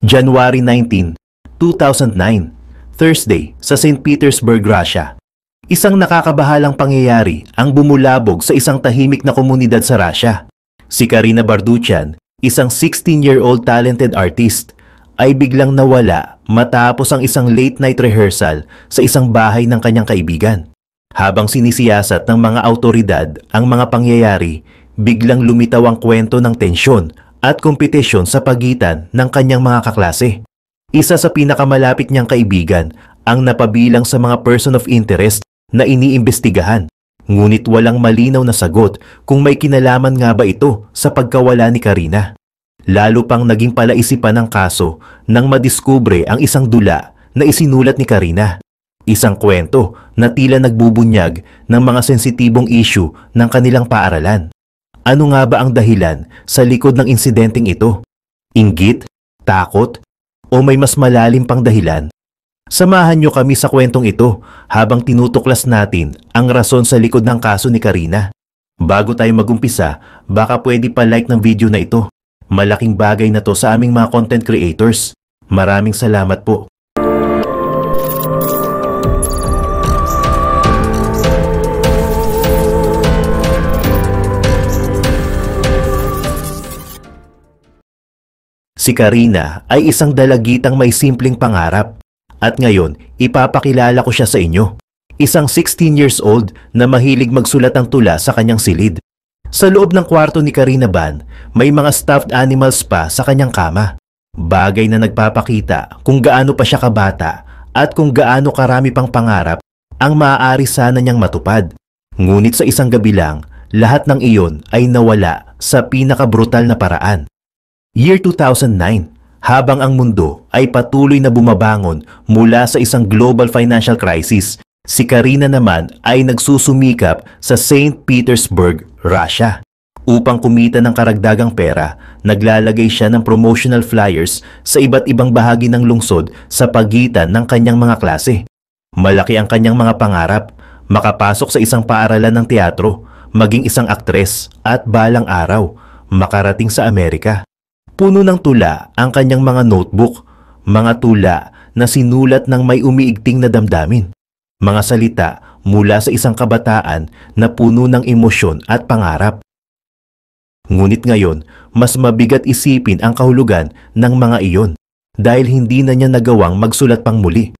January 19, 2009, Thursday sa St. Petersburg, Russia. Isang nakakabahalang pangyayari ang bumulabog sa isang tahimik na komunidad sa Russia. Si Karina Barduchan, isang 16-year-old talented artist, ay biglang nawala matapos ang isang late-night rehearsal sa isang bahay ng kanyang kaibigan. Habang sinisiyasat ng mga autoridad ang mga pangyayari, biglang lumitaw ang kwento ng tensyon at kompetisyon sa pagitan ng kanyang mga kaklase. Isa sa pinakamalapit niyang kaibigan ang napabilang sa mga person of interest na iniimbestigahan. Ngunit walang malinaw na sagot kung may kinalaman nga ba ito sa pagkawala ni Karina. Lalo pang naging palaisipan ng kaso nang madiskubre ang isang dula na isinulat ni Karina. Isang kwento na tila nagbubunyag ng mga sensitibong issue ng kanilang paaralan. Ano nga ba ang dahilan sa likod ng insidenteng ito? Inggit? Takot? O may mas malalim pang dahilan? Samahan niyo kami sa kwentong ito habang tinutuklas natin ang rason sa likod ng kaso ni Karina. Bago tayo magumpisa, baka pwede pa like ng video na ito. Malaking bagay na to sa aming mga content creators. Maraming salamat po. Si Karina ay isang dalagitang may simpleng pangarap. At ngayon, ipapakilala ko siya sa inyo. Isang 16 years old na mahilig magsulat ng tula sa kanyang silid. Sa loob ng kwarto ni Karina Ban, may mga stuffed animals pa sa kanyang kama. Bagay na nagpapakita kung gaano pa siya kabata at kung gaano karami pang pangarap ang maaari sana niyang matupad. Ngunit sa isang gabi lang, lahat ng iyon ay nawala sa pinakabrutal na paraan. Year 2009, habang ang mundo ay patuloy na bumabangon mula sa isang global financial crisis, si Karina naman ay nagsusumikap sa St. Petersburg, Russia. Upang kumita ng karagdagang pera, naglalagay siya ng promotional flyers sa iba't ibang bahagi ng lungsod sa pagitan ng kanyang mga klase. Malaki ang kanyang mga pangarap, makapasok sa isang paaralan ng teatro, maging isang aktres at balang araw, makarating sa Amerika. Puno ng tula ang kanyang mga notebook, mga tula na sinulat ng may umiigting na damdamin. Mga salita mula sa isang kabataan na puno ng emosyon at pangarap. Ngunit ngayon, mas mabigat isipin ang kahulugan ng mga iyon dahil hindi na niya nagawang magsulat pang muli.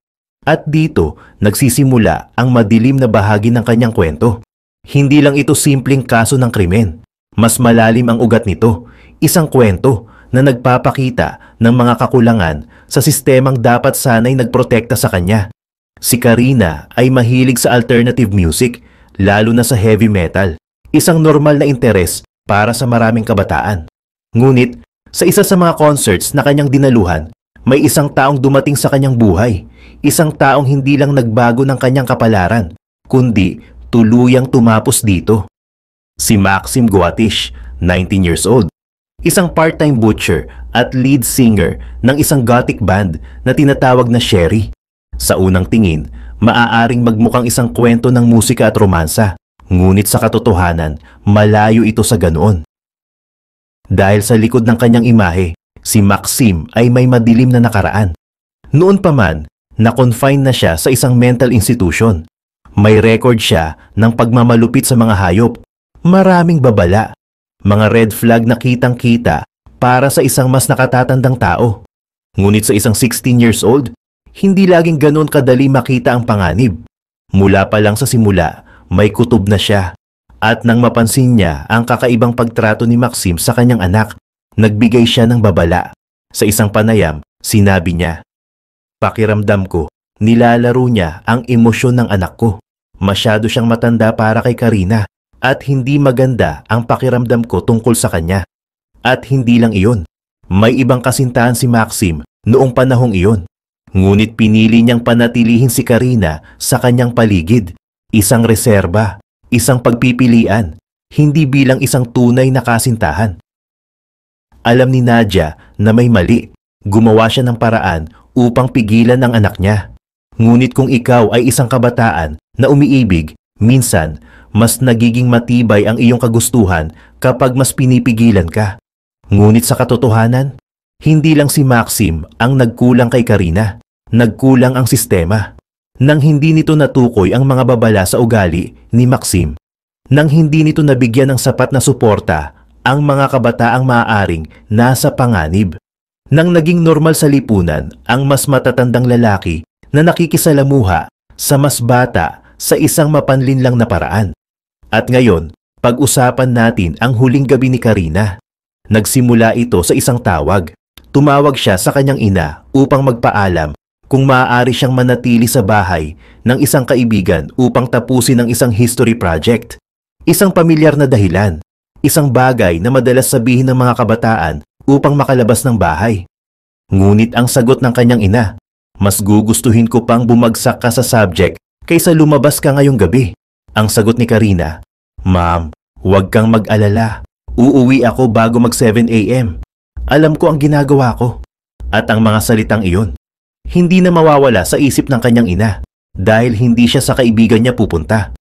At dito, nagsisimula ang madilim na bahagi ng kanyang kwento. Hindi lang ito simpleng kaso ng krimen. Mas malalim ang ugat nito, isang kwento na nagpapakita ng mga kakulangan sa sistemang dapat sanay nagprotekta sa kanya. Si Karina ay mahilig sa alternative music, lalo na sa heavy metal, isang normal na interes para sa maraming kabataan. Ngunit, sa isa sa mga concerts na kanyang dinaluhan, may isang taong dumating sa kanyang buhay, isang taong hindi lang nagbago ng kanyang kapalaran, kundi tuluyang tumapos dito. Si Maxim Guatish, 19 years old. Isang part-time butcher at lead singer ng isang gothic band na tinatawag na Sherry. Sa unang tingin, maaaring magmukhang isang kwento ng musika at romansa, ngunit sa katotohanan, malayo ito sa ganoon. Dahil sa likod ng kanyang imahe, si Maxim ay may madilim na nakaraan. Noon pa man, na-confine na siya sa isang mental institution. May record siya ng pagmamalupit sa mga hayop, maraming babala, mga red flag na kitang-kita para sa isang mas nakatatandang tao. Ngunit sa isang 16 years old, hindi laging ganoon kadali makita ang panganib. Mula pa lang sa simula, may kutob na siya. At nang mapansin niya ang kakaibang pagtrato ni Maxim sa kanyang anak, nagbigay siya ng babala. Sa isang panayam, sinabi niya, "Pakiramdam ko, nilalaro niya ang emosyon ng anak ko. Masyado siyang matanda para kay Karina. At hindi maganda ang pakiramdam ko tungkol sa kanya." At hindi lang iyon. May ibang kasintahan si Maxim noong panahong iyon. Ngunit pinili niyang panatilihin si Karina sa kanyang paligid. Isang reserba, isang pagpipilian, hindi bilang isang tunay na kasintahan. Alam ni Nadia na may mali. Gumawa siya ng paraan upang pigilan ang anak niya. Ngunit kung ikaw ay isang kabataan na umiibig, minsan, mas nagiging matibay ang iyong kagustuhan kapag mas pinipigilan ka. Ngunit sa katotohanan, Hindi lang si Maxim ang nagkulang kay Karina, nagkulang ang sistema. Nang hindi nito natukoy ang mga babala sa ugali ni Maxim, nang hindi nito nabigyan ng sapat na suporta ang mga kabataang maaaring nasa panganib, nang naging normal sa lipunan ang mas matatandang lalaki na nakikisalamuha sa mas bata sa isang mapanlinlang na paraan. At ngayon, pag-usapan natin ang huling gabi ni Karina. Nagsimula ito sa isang tawag. Tumawag siya sa kanyang ina upang magpaalam kung maaari siyang manatili sa bahay ng isang kaibigan upang tapusin ang isang history project. Isang pamilyar na dahilan, isang bagay na madalas sabihin ng mga kabataan upang makalabas ng bahay. Ngunit ang sagot ng kanyang ina, mas gugustuhin ko pang bumagsak ka sa subject kaysa lumabas ka ngayong gabi. Ang sagot ni Karina, Ma'am, huwag kang mag-alala. Uuwi ako bago mag 7 AM. Alam ko ang ginagawa ko. At ang mga salitang iyon, hindi na mawawala sa isip ng kanyang ina dahil hindi siya sa kaibigan niya pupunta.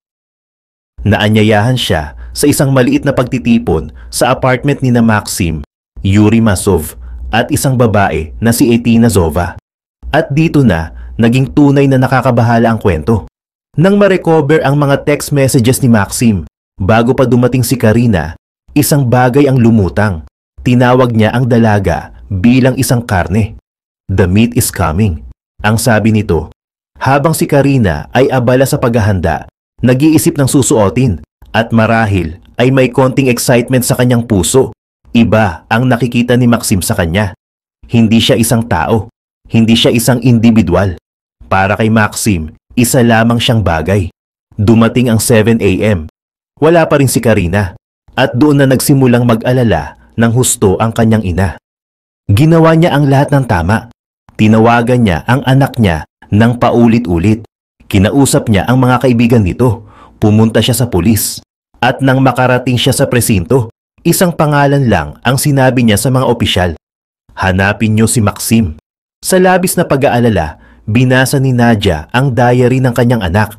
Naanyayahan siya sa isang maliit na pagtitipon sa apartment ni na Maxim, Yuri Masov at isang babae na si Etina Zova. At dito na naging tunay na nakakabahala ang kwento. Nang ma-recover ang mga text messages ni Maxim bago pa dumating si Karina, isang bagay ang lumutang. Tinawag niya ang dalaga bilang isang karne. The meat is coming, ang sabi nito. Habang si Karina ay abala sa paghahanda, nag-iisip ng susuotin at marahil ay may konting excitement sa kanyang puso. Iba ang nakikita ni Maxim sa kanya. Hindi siya isang tao, hindi siya isang individual. Para kay Maxim, isa lamang siyang bagay. Dumating ang 7 AM. Wala pa rin si Karina at doon na nagsimulang mag-alala ng husto ang kanyang ina. Ginawa niya ang lahat ng tama. Tinawagan niya ang anak niya ng paulit-ulit. Kinausap niya ang mga kaibigan nito. Pumunta siya sa pulis. At nang makarating siya sa presinto, isang pangalan lang ang sinabi niya sa mga opisyal. Hanapin niyo si Maxim. Sa labis na pag-aalala, binasa ni Nadia ang diary ng kanyang anak.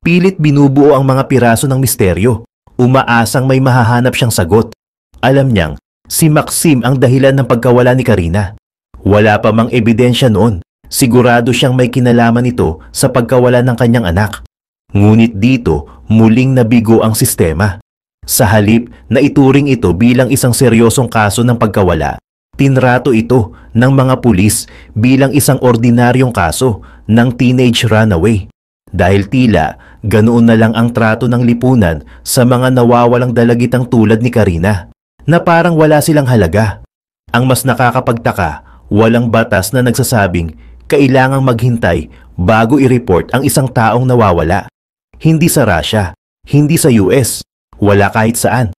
Pilit binubuo ang mga piraso ng misteryo. Umaasang may mahahanap siyang sagot. Alam niyang si Maxim ang dahilan ng pagkawala ni Karina. Wala pa mang ebidensya noon. Sigurado siyang may kinalaman ito sa pagkawala ng kanyang anak. Ngunit dito, muling nabigo ang sistema. Sa halip na ituring ito bilang isang seryosong kaso ng pagkawala, tinrato ito ng mga pulis bilang isang ordinaryong kaso ng teenage runaway. Dahil tila, ganoon na lang ang trato ng lipunan sa mga nawawalang dalagitang tulad ni Karina, na parang wala silang halaga. Ang mas nakakapagtaka, walang batas na nagsasabing kailangang maghintay bago i-report ang isang taong nawawala. Hindi sa Russia, hindi sa US, wala kahit saan.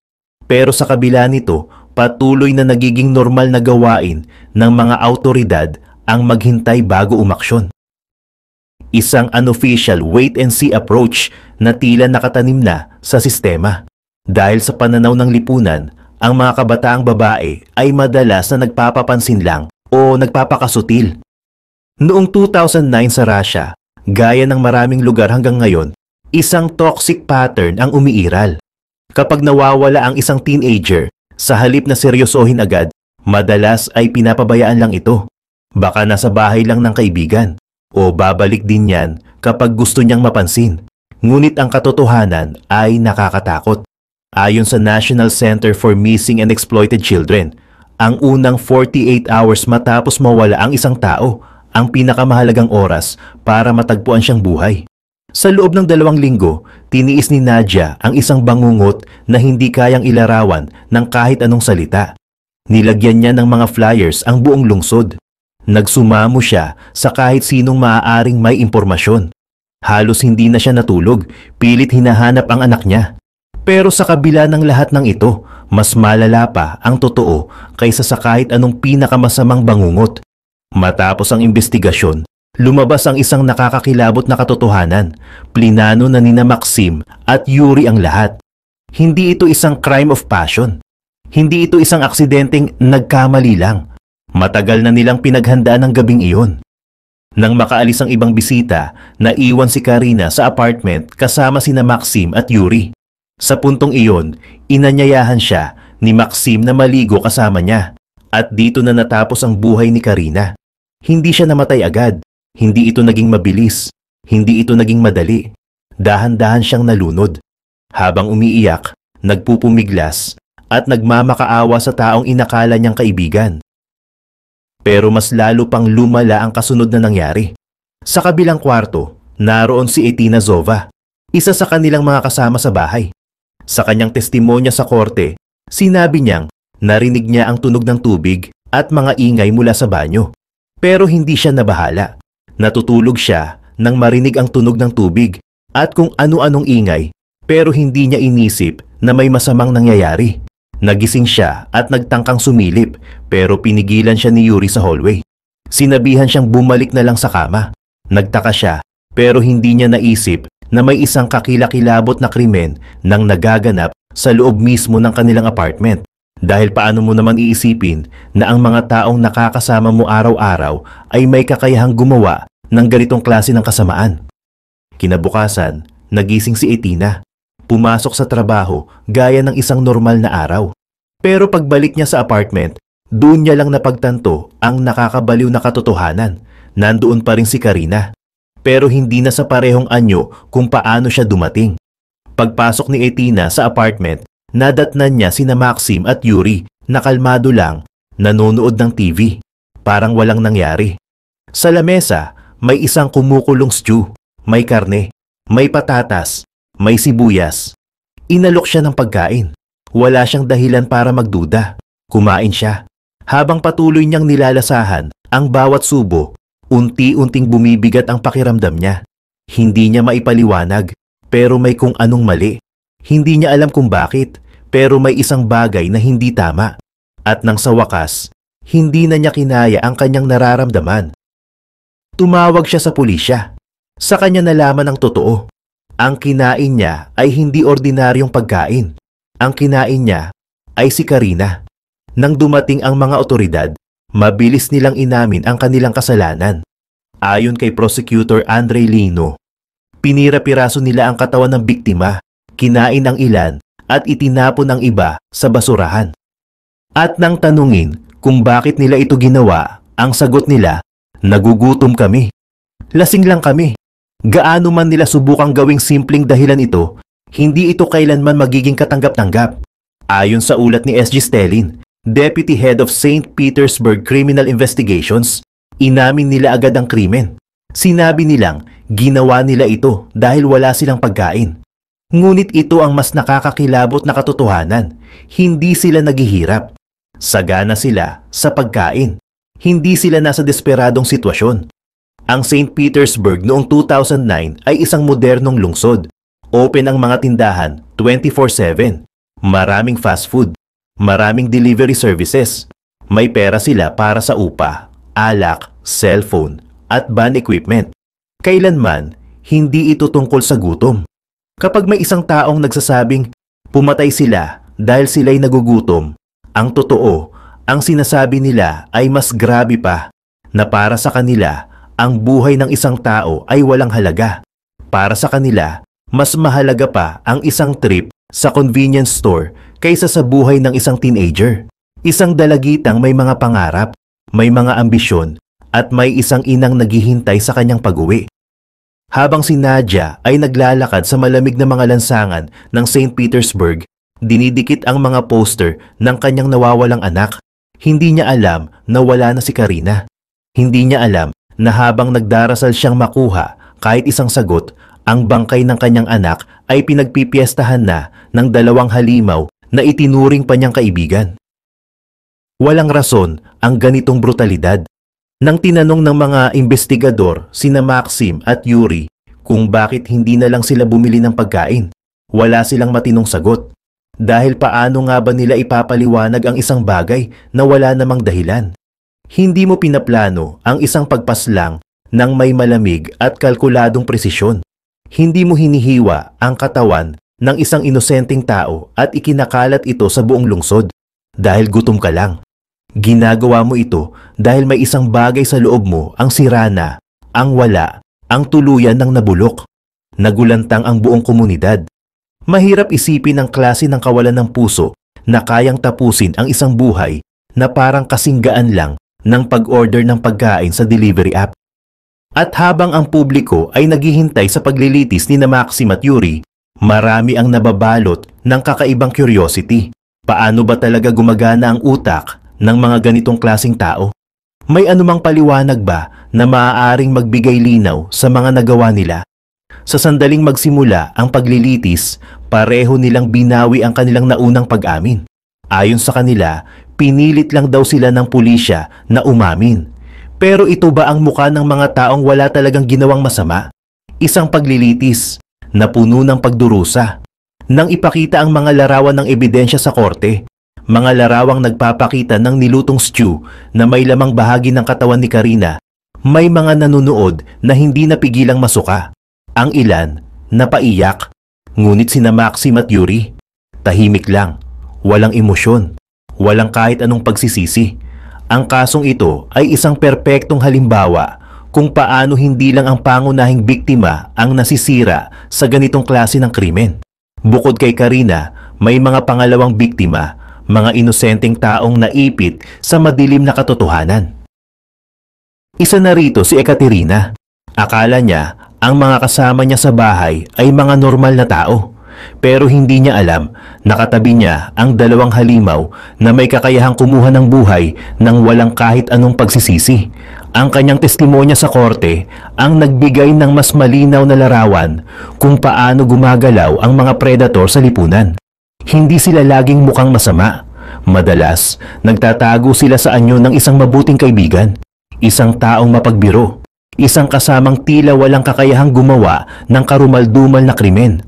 Pero sa kabila nito, patuloy na nagiging normal na gawain ng mga awtoridad ang maghintay bago umaksyon. Isang unofficial wait-and-see approach na tila nakatanim na sa sistema. Dahil sa pananaw ng lipunan, ang mga kabataang babae ay madalas na nagpapapansin lang o nagpapakasutil. Noong 2009 sa Russia, gaya ng maraming lugar hanggang ngayon, isang toxic pattern ang umiiral. Kapag nawawala ang isang teenager, sa halip na seryosohin agad, madalas ay pinapabayaan lang ito. Baka nasa bahay lang ng kaibigan. O babalik din yan kapag gusto niyang mapansin. Ngunit ang katotohanan ay nakakatakot. Ayon sa National Center for Missing and Exploited Children, ang unang 48 hours matapos mawala ang isang tao, ang pinakamahalagang oras para matagpuan siyang buhay. Sa loob ng 2 linggo, tiniis ni Nadia ang isang bangungot na hindi kayang ilarawan ng kahit anong salita. Nilagyan niya ng mga flyers ang buong lungsod. Nagsumamo siya sa kahit sinong maaaring may impormasyon. Halos hindi na siya natulog, pilit hinahanap ang anak niya. Pero sa kabila ng lahat ng ito, mas malala pa ang totoo kaysa sa kahit anong pinakamasamang bangungot. Matapos ang investigasyon, lumabas ang isang nakakakilabot na katotohanan. Plinano na nina Maxim at Yuri ang lahat. Hindi ito isang crime of passion. Hindi ito isang aksidenteng nagkamali lang. Matagal na nilang pinaghandaan ang gabing iyon. Nang makaalis ang ibang bisita, naiwan si Karina sa apartment kasama sina Maxim at Yuri. Sa puntong iyon, inanyayahan siya ni Maxim na maligo kasama niya At dito na natapos ang buhay ni Karina. Hindi siya namatay agad. Hindi ito naging mabilis. Hindi ito naging madali. Dahan-dahan siyang nalunod. Habang umiiyak, nagpupumiglas, at nagmamakaawa sa taong inakala niyang kaibigan. Pero mas lalo pang lumala ang kasunod na nangyari. Sa kabilang kwarto, naroon si Etina Zova, isa sa kanilang mga kasama sa bahay. Sa kanyang testimonya sa korte, sinabi niyang narinig niya ang tunog ng tubig at mga ingay mula sa banyo. Pero hindi siya nabahala. Natutulog siya nang marinig ang tunog ng tubig at kung ano-anong ingay, pero hindi niya inisip na may masamang nangyayari. Nagising siya at nagtangkang sumilip pero pinigilan siya ni Yuri sa hallway. Sinabihan siyang bumalik na lang sa kama. Nagtaka siya pero hindi niya naisip na may isang kakilakilabot na krimen nang nagaganap sa loob mismo ng kanilang apartment. Dahil paano mo naman iisipin na ang mga taong nakakasama mo araw-araw ay may kakayahang gumawa ng ganitong klase ng kasamaan. Kinabukasan, nagising si Etina. Pumasok sa trabaho gaya ng isang normal na araw. Pero pagbalik niya sa apartment, doon niya lang napagtanto ang nakakabaliw na katotohanan. Nandoon pa rin si Karina. Pero hindi na sa parehong anyo kung paano siya dumating. Pagpasok ni Etina sa apartment, nadatnan niya sina Maxim at Yuri na kalmado lang, nanonood ng TV. Parang walang nangyari. Sa lamesa, may isang kumukulong stew, may karne, may patatas, may sibuyas. Inalok siya ng pagkain. Wala siyang dahilan para magduda. Kumain siya. Habang patuloy niyang nilalasahan ang bawat subo, unti-unting bumibigat ang pakiramdam niya. Hindi niya maipaliwanag, pero may kung anong mali. Hindi niya alam kung bakit, pero may isang bagay na hindi tama. At nang sa wakas, hindi na niya kinaya ang kanyang nararamdaman. Tumawag siya sa pulisya. Sa kanya nalaman ang totoo. Ang kinain niya ay hindi ordinaryong pagkain. Ang kinain niya ay si Karina. Nang dumating ang mga otoridad, mabilis nilang inamin ang kanilang kasalanan. Ayon kay Prosecutor Andre Lino, pinira-piraso nila ang katawan ng biktima, kinain ang ilan at itinapon ang iba sa basurahan. At nang tanungin kung bakit nila ito ginawa, ang sagot nila, nagugutom kami. Lasing lang kami. Gaano man nila subukang gawing simpleng dahilan ito, hindi ito kailanman magiging katanggap-tanggap. Ayon sa ulat ni S.G. Stelin, Deputy Head of St. Petersburg Criminal Investigations, inamin nila agad ang krimen. Sinabi nilang ginawa nila ito dahil wala silang pagkain. Ngunit ito ang mas nakakakilabot na katotohanan. Hindi sila naghihirap. Sagana sila sa pagkain. Hindi sila nasa desperadong sitwasyon. Ang St. Petersburg noong 2009 ay isang modernong lungsod. Open ang mga tindahan 24/7. Maraming fast food. Maraming delivery services. May pera sila para sa upa, alak, cellphone, at van equipment. Kailanman, hindi ito tungkol sa gutom. Kapag may isang taong nagsasabing pumatay sila dahil sila'y nagugutom, ang totoo, ang sinasabi nila ay mas grabe pa, na para sa kanila, ang buhay ng isang tao ay walang halaga. Para sa kanila, mas mahalaga pa ang isang trip sa convenience store kaysa sa buhay ng isang teenager. Isang dalagitang may mga pangarap, may mga ambisyon, at may isang inang naghihintay sa kanyang pag-uwi. Habang si Nadia ay naglalakad sa malamig na mga lansangan ng St. Petersburg, dinidikit ang mga poster ng kanyang nawawalang anak. Hindi niya alam na wala na si Karina. Hindi niya alam na habang nagdarasal siyang makuha kahit isang sagot, ang bangkay ng kanyang anak ay pinagpipiestahan na ng dalawang halimaw na itinuring pa niyang kaibigan. Walang rason ang ganitong brutalidad. Nang tinanong ng mga investigador sina Maxim at Yuri kung bakit hindi na lang sila bumili ng pagkain, wala silang matinong sagot. Dahil paano nga ba nila ipapaliwanag ang isang bagay na wala namang dahilan? Hindi mo pinaplano ang isang pagpaslang ng may malamig at kalkuladong presisyon. Hindi mo hinihiwa ang katawan ng isang inosenteng tao at ikinakalat ito sa buong lungsod dahil gutom ka lang. Ginagawa mo ito dahil may isang bagay sa loob mo ang sira na, ang wala, ang tuluyan ng nabulok. Nagulantang ang buong komunidad. Mahirap isipin ang klase ng kawalan ng puso na kayang tapusin ang isang buhay na parang kasinggaan lang ng pag-order ng pagkain sa delivery app. At habang ang publiko ay naghihintay sa paglilitis ni na Maxim at Yuri, marami ang nababalot ng kakaibang curiosity. Paano ba talaga gumagana ang utak ng mga ganitong klaseng tao? May anumang paliwanag ba na maaaring magbigay linaw sa mga nagawa nila? Sa sandaling magsimula ang paglilitis, pareho nilang binawi ang kanilang naunang pag-amin. Ayon sa kanila, pinilit lang daw sila ng pulisya na umamin. Pero ito ba ang muka ng mga taong wala talagang ginawang masama? Isang paglilitis na puno ng pagdurusa. Nang ipakita ang mga larawan ng ebidensya sa korte, mga larawang nagpapakita ng nilutong stew na may lamang bahagi ng katawan ni Karina, may mga nanonood na hindi napigilang masuka. Ang ilan, napaiyak. Ngunit sina Maxim at Yuri, tahimik lang, walang emosyon, walang kahit anong pagsisisi. Ang kasong ito ay isang perpektong halimbawa kung paano hindi lang ang pangunahing biktima ang nasisira sa ganitong klase ng krimen. Bukod kay Karina, may mga pangalawang biktima, mga inosenteng taong naipit sa madilim na katotohanan. Isa na rito si Ekaterina. Akala niya ang mga kasama niya sa bahay ay mga normal na tao. Pero hindi niya alam, nakatabi niya ang dalawang halimaw na may kakayahang kumuha ng buhay nang walang kahit anong pagsisisi. Ang kanyang testimonya sa korte ang nagbigay ng mas malinaw na larawan kung paano gumagalaw ang mga predator sa lipunan. Hindi sila laging mukhang masama. Madalas, nagtatago sila sa anyo ng isang mabuting kaibigan, isang taong mapagbiro, isang kasamang tila walang kakayahang gumawa ng karumaldumal na krimen.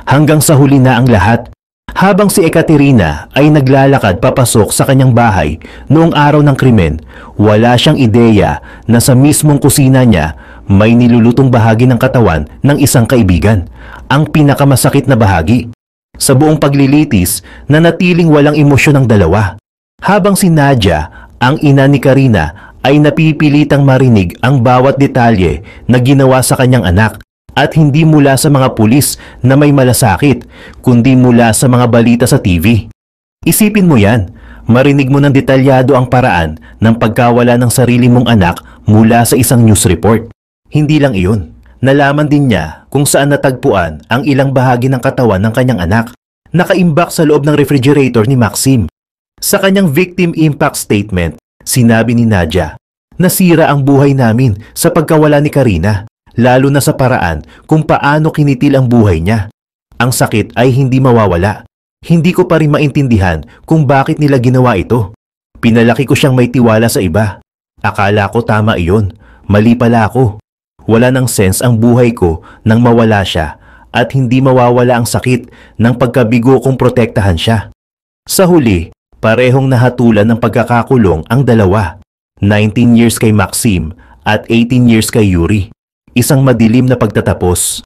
Hanggang sa huli na ang lahat, habang si Ekaterina ay naglalakad papasok sa kanyang bahay noong araw ng krimen, wala siyang ideya na sa mismong kusina niya may nilulutong bahagi ng katawan ng isang kaibigan, ang pinakamasakit na bahagi. Sa buong paglilitis, nanatiling walang emosyon ng dalawa. Habang si Nadia, ang ina ni Karina, ay napipilitang marinig ang bawat detalye na ginawa sa kanyang anak. At hindi mula sa mga pulis na may malasakit, kundi mula sa mga balita sa TV. Isipin mo yan, marinig mo ng detalyado ang paraan ng pagkawala ng sarili mong anak mula sa isang news report. Hindi lang iyon, nalaman din niya kung saan natagpuan ang ilang bahagi ng katawan ng kanyang anak, nakaimbak sa loob ng refrigerator ni Maxim. Sa kanyang victim impact statement, sinabi ni Nadia, "Nasira ang buhay namin sa pagkawala ni Karina. Lalo na sa paraan kung paano kinitil ang buhay niya. Ang sakit ay hindi mawawala. Hindi ko pa rin maintindihan kung bakit nila ginawa ito. Pinalaki ko siyang may tiwala sa iba. Akala ko tama iyon. Mali pala ako. Wala nang sense ang buhay ko nang mawala siya at hindi mawawala ang sakit ng pagkabigo kong protektahan siya." Sa huli, parehong nahatulan ng pagkakakulong ang dalawa. 19 years kay Maxim at 18 years kay Yuri. Isang madilim na pagtatapos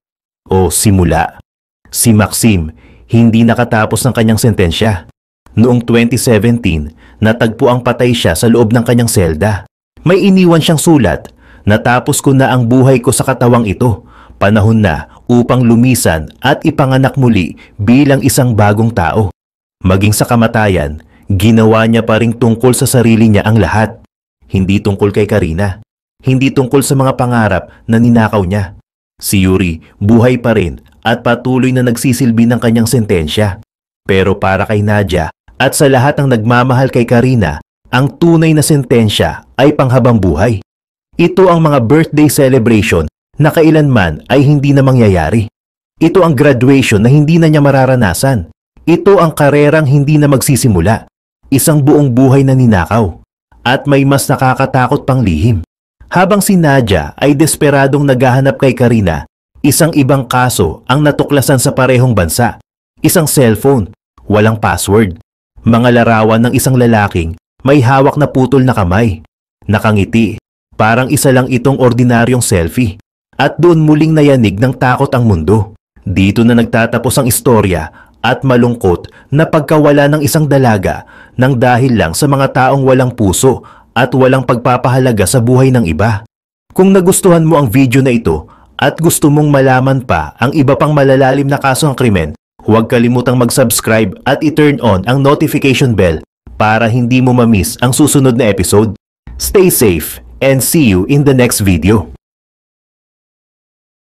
o simula. Si Maxim hindi nakatapos ng kanyang sentensya. Noong 2017, natagpo ang patay siya sa loob ng kanyang selda. May iniwan siyang sulat, "Natapos ko na ang buhay ko sa katawang ito. Panahon na upang lumisan at ipanganak muli bilang isang bagong tao." Maging sa kamatayan, ginawa niya pa ring tungkol sa sarili niya ang lahat. Hindi tungkol kay Karina. Hindi tungkol sa mga pangarap na ninakaw niya. Si Yuri buhay pa rin at patuloy na nagsisilbi ng kanyang sentensya. Pero para kay Nadia at sa lahat ng nagmamahal kay Karina, ang tunay na sentensya ay panghabang buhay. Ito ang mga birthday celebration na kailanman ay hindi na mangyayari. Ito ang graduation na hindi na niya mararanasan. Ito ang karerang hindi na magsisimula. Isang buong buhay na ninakaw. At may mas nakakatakot pang lihim. Habang si Nadia ay desperadong naghahanap kay Karina, isang ibang kaso ang natuklasan sa parehong bansa. Isang cellphone, walang password. Mga larawan ng isang lalaking may hawak na putol na kamay. Nakangiti, parang isa lang itong ordinaryong selfie. At doon muling nayanig ng takot ang mundo. Dito na nagtatapos ang istorya at malungkot na pagkawala ng isang dalaga nang dahil lang sa mga taong walang puso at walang pagpapahalaga sa buhay ng iba. Kung nagustuhan mo ang video na ito at gusto mong malaman pa ang iba pang malalalim na kaso ng krimen, huwag kalimutang mag-subscribe at i-turn on ang notification bell para hindi mo ma-miss ang susunod na episode. Stay safe and see you in the next video.